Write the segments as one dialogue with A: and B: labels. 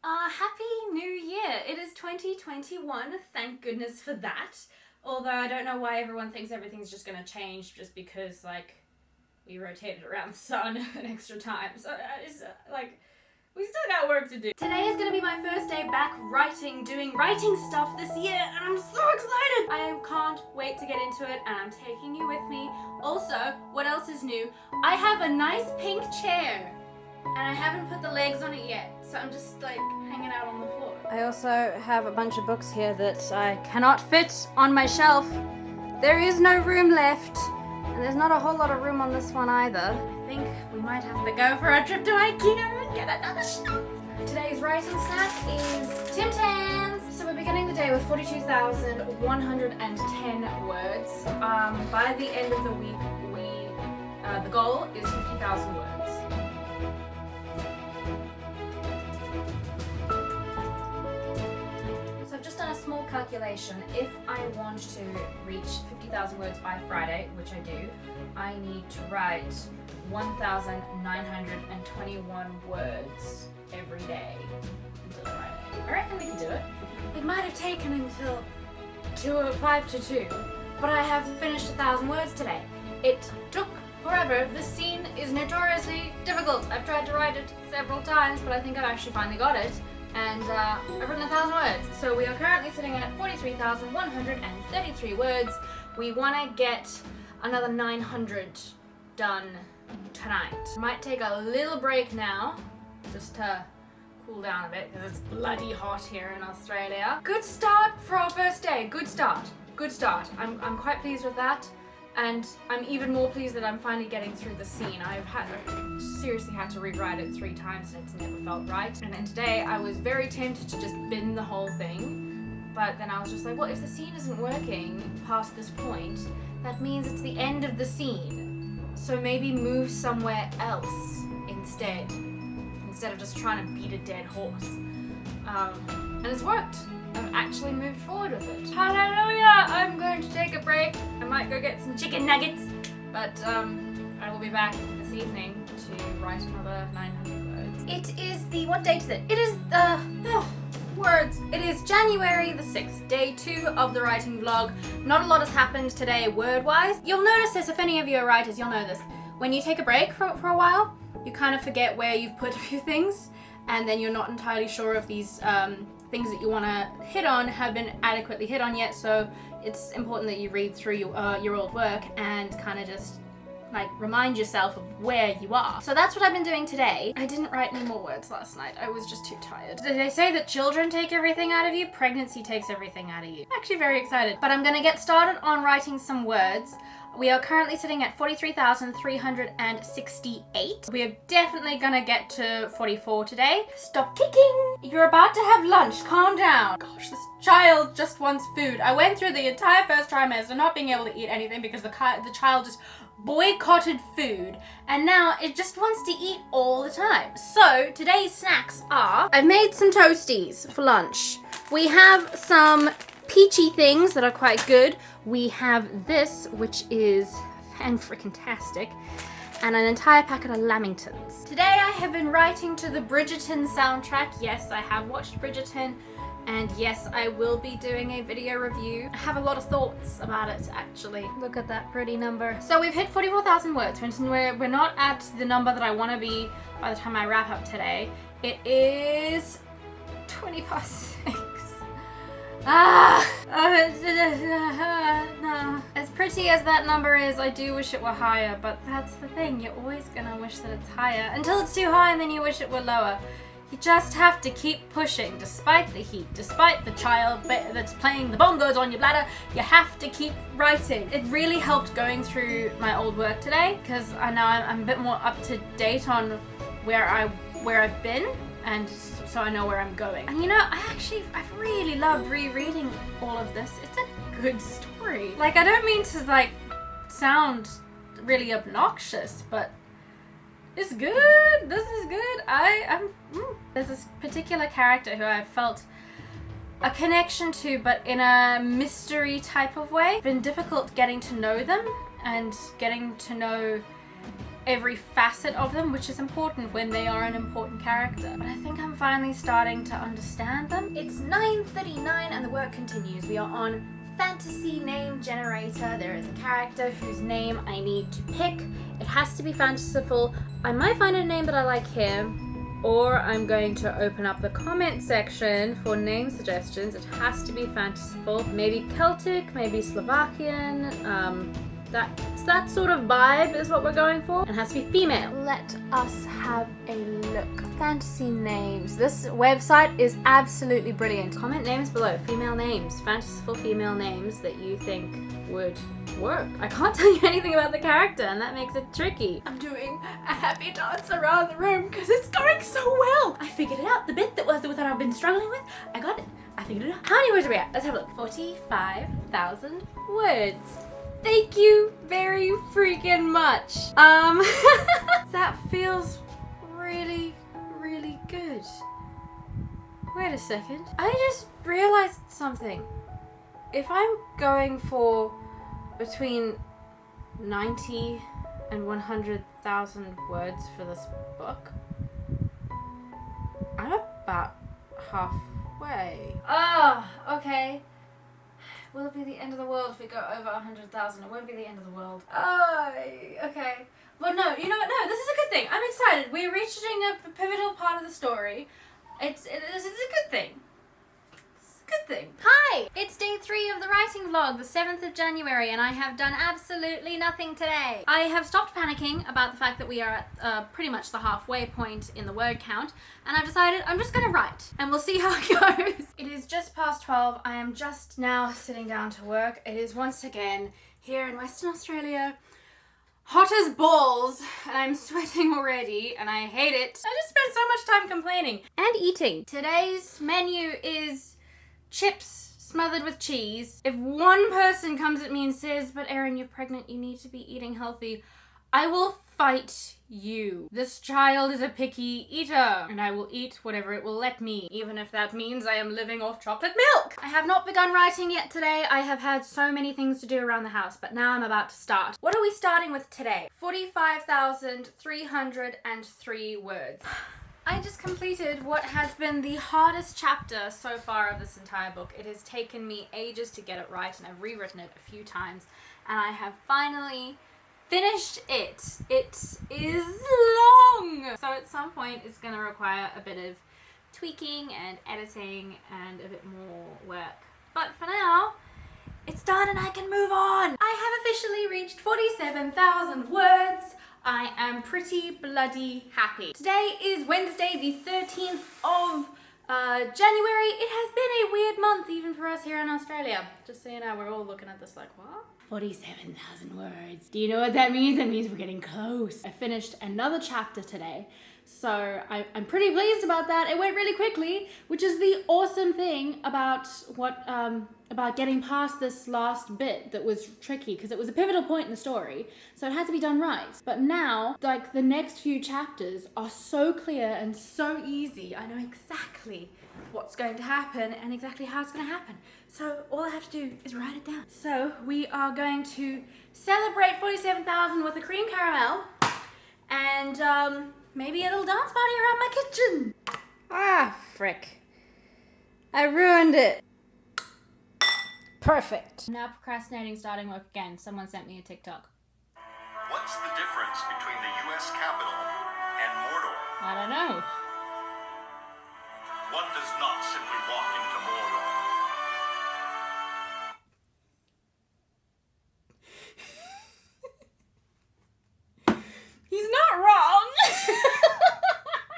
A: Happy New Year! It is 2021, thank goodness for that. Although I don't know why everyone thinks everything's just gonna change just because, we rotated around the sun an extra time. So, we still got work to do. Today is gonna be my first day back doing writing stuff this year, and I'm so excited! I can't wait to get into it, and I'm taking you with me. Also, what else is new? I have a nice pink chair. And I haven't put the legs on it yet, so I'm just hanging out on the floor. I also have a bunch of books here that I cannot fit on my shelf. There is no room left, and there's not a whole lot of room on this one either. I think we might have to go for a trip to IKEA and get another shelf. Today's writing snack is Tim Tams. So we're beginning the day with 42,110 words. By the end of the week, the goal is 50,000 words. Small calculation. If I want to reach 50,000 words by Friday, which I do, I need to write 1,921 words every day until Friday. I reckon we can do it. It might have taken until 5 to 2, but I have finished 1,000 words today. It took forever. This scene is notoriously difficult. I've tried to write it several times, but I think I've actually finally got it. And I've written 1,000 words. So we are currently sitting at 43,133 words. We want to get another 900 done tonight. Might take a little break now, just to cool down a bit, because it's bloody hot here in Australia. Good start for our first day. Good start. Good start. I'm quite pleased with that. And I'm even more pleased that I'm finally getting through the scene. I've seriously had to rewrite it 3 times and it's never felt right. And then today I was very tempted to just bin the whole thing. But then I was just like, well, if the scene isn't working past this point, that means it's the end of the scene. So maybe move somewhere else instead of just trying to beat a dead horse. And it's worked. I've actually moved forward with it. Hallelujah! I'm going to take a break. I might go get some chicken nuggets. But I will be back this evening to write another 900 words. It is what date is it? It is words. It is January the 6th, day 2 of the writing vlog. Not a lot has happened today word-wise. You'll notice this, if any of you are writers, you'll know this. When you take a break for a while, you kind of forget where you've put a few things, and then you're not entirely sure if these things that you want to hit on have been adequately hit on yet, so it's important that you read through your old work and kind of just remind yourself of where you are. So that's what I've been doing today. I didn't write any more words last night. I was just too tired. They say that children take everything out of you, pregnancy takes everything out of you. I'm actually very excited. But I'm gonna get started on writing some words. We are currently sitting at 43,368. We are definitely gonna get to 44 today. Stop kicking! You're about to have lunch, calm down. Gosh, this child just wants food. I went through the entire first trimester not being able to eat anything because the child just boycotted food, and now it just wants to eat all the time. So today's snacks are, I've made some toasties for lunch. We have some peachy things that are quite good. We have this, which is fan-freaking-tastic, and an entire packet of Lamingtons. Today I have been writing to the Bridgerton soundtrack. Yes, I have watched Bridgerton, and yes, I will be doing a video review. I have a lot of thoughts about it, actually. Look at that pretty number. So we've hit 44,000 words. We're not at the number that I want to be by the time I wrap up today. It is 20 past 6. No. As pretty as that number is, I do wish it were higher, but that's the thing. You're always gonna wish that it's higher until it's too high and then you wish it were lower. You just have to keep pushing, despite the heat, despite the child that's playing the bongos on your bladder. You have to keep writing. It really helped going through my old work today, because I know I'm a bit more up to date on where I've been, and so I know where I'm going. And I've really loved rereading all of this. It's a good story. I don't mean to sound really obnoxious, but it's good. This is good. There's this particular character who I felt a connection to, but in a mystery type of way. It's been difficult getting to know them and getting to know every facet of them, which is important when they are an important character. But I think I'm finally starting to understand them. It's 9:39 and the work continues. We are on fantasy name generator. There is a character whose name I need to pick. It has to be fanciful. I might find a name that I like here, or I'm going to open up the comment section for name suggestions. It has to be fanciful. Maybe Celtic, maybe Slovakian. That sort of vibe is what we're going for. And it has to be female. Let us have a look. Fantasy names. This website is absolutely brilliant. Comment names below. Female names. Fanciful female names that you think would work. I can't tell you anything about the character, and that makes it tricky. I'm doing a happy dance around the room because it's going so well. I figured it out. The bit that I've been struggling with, I got it. I figured it out. How many words are we at? Let's have a look. 45,000 words. Thank you very freaking much. That feels really, really good. Wait a second. I just realized something. If I'm going for between 90 and 100,000 words for this book, I'm about halfway. Oh, okay. Will it be the end of the world if we go over 100,000? It won't be the end of the world. Oh, okay. Well, no, you know what? No, this is a good thing. I'm excited. We're reaching a pivotal part of the story. This is a good thing. It's a good thing. Hi! It's day 3 of the writing vlog, the 7th of January, and I have done absolutely nothing today. I have stopped panicking about the fact that we are at pretty much the halfway point in the word count, and I've decided I'm just gonna write, and we'll see how it goes. It is just past 12. I am just now sitting down to work. It is once again here in Western Australia, hot as balls, and I'm sweating already, and I hate it. I just spent so much time complaining and eating. Today's menu is chips smothered with cheese. If one person comes at me and says, "But Erin, you're pregnant, you need to be eating healthy," I will fight you. This child is a picky eater, and I will eat whatever it will let me, even if that means I am living off chocolate milk. I have not begun writing yet today. I have had so many things to do around the house, but now I'm about to start. What are we starting with today? 45,303 words. I just completed what has been the hardest chapter so far of this entire book. It has taken me ages to get it right, and I've rewritten it a few times, and I have finally finished it. It is long! So at some point it's going to require a bit of tweaking and editing and a bit more work. But for now, it's done and I can move on! I have officially reached 47,000 words. I am pretty bloody happy. Today is Wednesday, the 13th of January. It has been a weird month even for us here in Australia. Just so you know, we're all looking at this like, what? 47,000 words. Do you know what that means? That means we're getting close. I finished another chapter today, so I'm pretty pleased about that. It went really quickly, which is the awesome thing about about getting past this last bit that was tricky, because it was a pivotal point in the story, so it had to be done right. But now, like, the next few chapters are so clear and so easy. I know exactly what's going to happen and exactly how it's going to happen. So all I have to do is write it down. So we are going to celebrate 47,000 with a cream caramel and maybe a little dance party around my kitchen. Ah, frick. I ruined it. Perfect. I'm now procrastinating starting work again. Someone sent me a TikTok.
B: What's the difference between the U.S. Capitol and Mordor?
A: I don't know.
B: One does not simply walk into Mordor.
A: He's not wrong.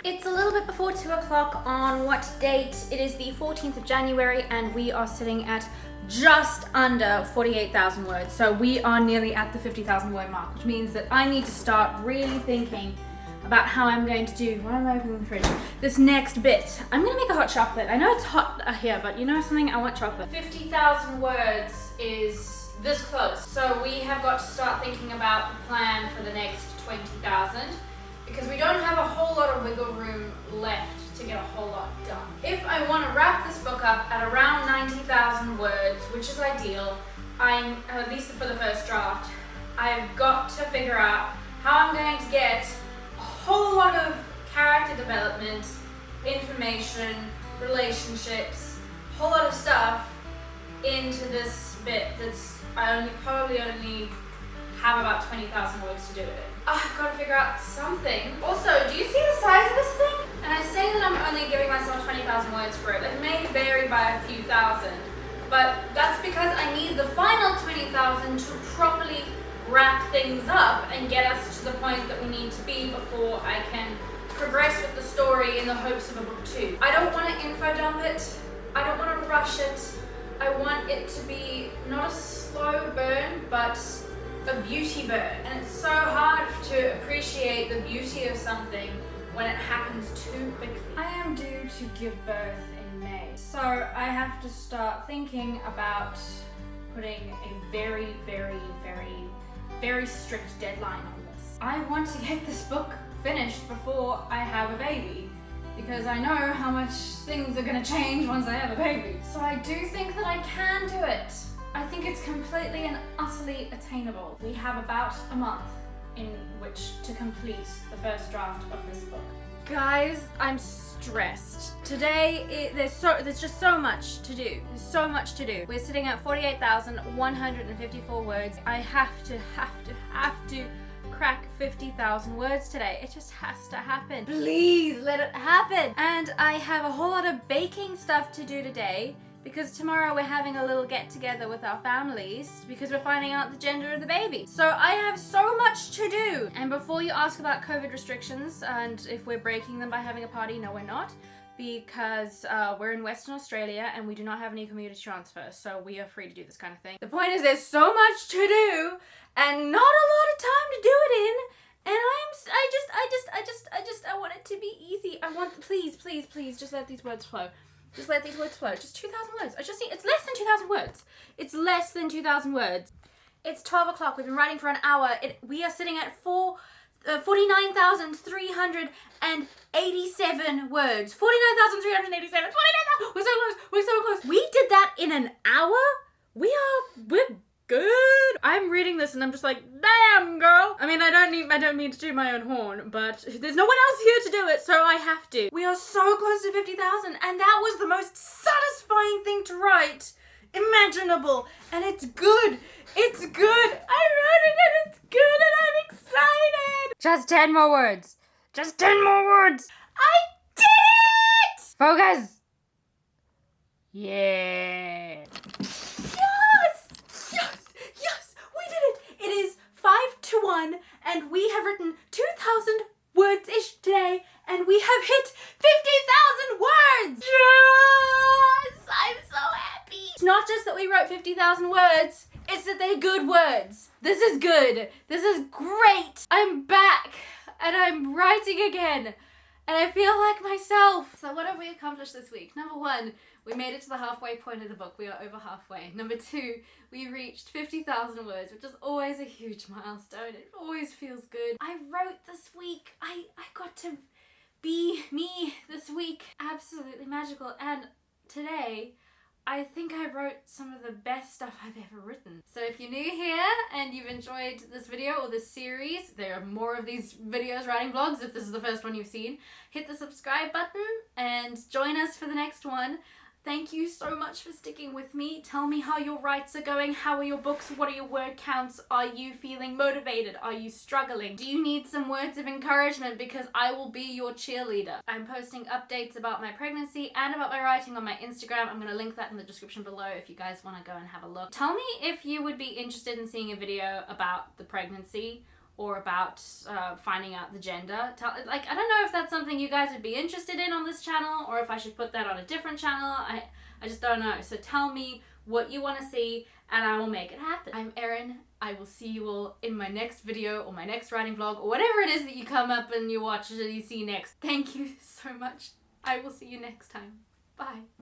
A: It's a little bit before 2 o'clock on what date? It is the 14th of January and we are sitting at just under 48,000 words. So we are nearly at the 50,000 word mark, which means that I need to start really thinking about how I'm going to do, why am I opening the fridge? This next bit. I'm gonna make a hot chocolate. I know it's hot here, but you know something? I want chocolate. 50,000 words is this close. So we have got to start thinking about the plan for the next 20,000 because we don't have a whole lot of wiggle room left to get a whole lot done. If I want to wrap this book up at around 90,000 words, which is ideal, at least for the first draft, I've got to figure out how I'm going to get a whole lot of character development, information, relationships, a whole lot of stuff into this bit that's I probably only have about 20,000 words to do it in. I've got to figure out something. Also, do you see the size of this thing? And I say that I'm only giving myself 20,000 words for it. It may vary by a few thousand, but that's because I need the final 20,000 to properly wrap things up and get us to the point that we need to be before I can progress with the story in the hopes of a book 2. I don't want to info dump it. I don't want to rush it. I want it to be not a slow burn, but a beauty burn. And it's so hard to appreciate the beauty of something when it happens too quickly. I am due to give birth in May, so I have to start thinking about putting a very, very, very, very strict deadline on this. I want to get this book finished before I have a baby, because I know how much things are going to change once I have a baby. So I do think that I can do it. I think it's completely and utterly attainable. We have about a month in which to complete the first draft of this book. Guys, I'm stressed. Today, there's just so much to do. There's so much to do. We're sitting at 48,154 words. I have to crack 50,000 words today. It just has to happen. Please let it happen. And I have a whole lot of baking stuff to do today, because tomorrow we're having a little get together with our families because we're finding out the gender of the baby. So I have so much to do. And before you ask about COVID restrictions and if we're breaking them by having a party, no, we're not, because we're in Western Australia and we do not have any community transfer, so we are free to do this kind of thing. The point is, there's so much to do and not a lot of time to do it in. And I want it to be easy. Please, just let these words flow. Just let these words flow. Just 2,000 words. It's less than 2,000 words. It's less than 2,000 words. It's 12 o'clock. We've been writing for an hour. We are sitting at 49,387 words. 49,387. 49,000. We're so close. We did that in an hour? We're good. I'm reading this and I'm just like, damn, girl. I mean, I don't mean to do my own horn, but there's no one else here to do it, so I have to. We are so close to 50,000, and that was the most satisfying thing to write imaginable. And it's good. It's good. I wrote it and it's good and I'm excited. Just 10 more words. Just 10 more words. I did it! Focus. Yeah. It is 5-1, and we have written 2,000 words-ish today, and we have hit 50,000 words! Yes! I'm so happy! It's not just that we wrote 50,000 words, it's that they're good words. This is good. This is great. I'm back, and I'm writing again, and I feel like myself. So what have we accomplished this week? Number 1, we made it to the halfway point of the book. We are over halfway. Number 2, we reached 50,000 words, which is always a huge milestone. It always feels good. I wrote this week. I got to be me this week. Absolutely magical. And today, I think I wrote some of the best stuff I've ever written. So if you're new here and you've enjoyed this video or this series, there are more of these videos writing vlogs if this is the first one you've seen. Hit the subscribe button and join us for the next one. Thank you so much for sticking with me. Tell me how your writes are going. How are your books? What are your word counts? Are you feeling motivated? Are you struggling? Do you need some words of encouragement? Because I will be your cheerleader. I'm posting updates about my pregnancy and about my writing on my Instagram. I'm going to link that in the description below if you guys want to go and have a look. Tell me if you would be interested in seeing a video about the pregnancy or about finding out the gender. I don't know if that's something you guys would be interested in on this channel, or if I should put that on a different channel. I just don't know. So tell me what you want to see and I will make it happen. I'm Erin. I will see you all in my next video or my next writing vlog or whatever it is that you come up and you watch and you see next. Thank you so much. I will see you next time. Bye.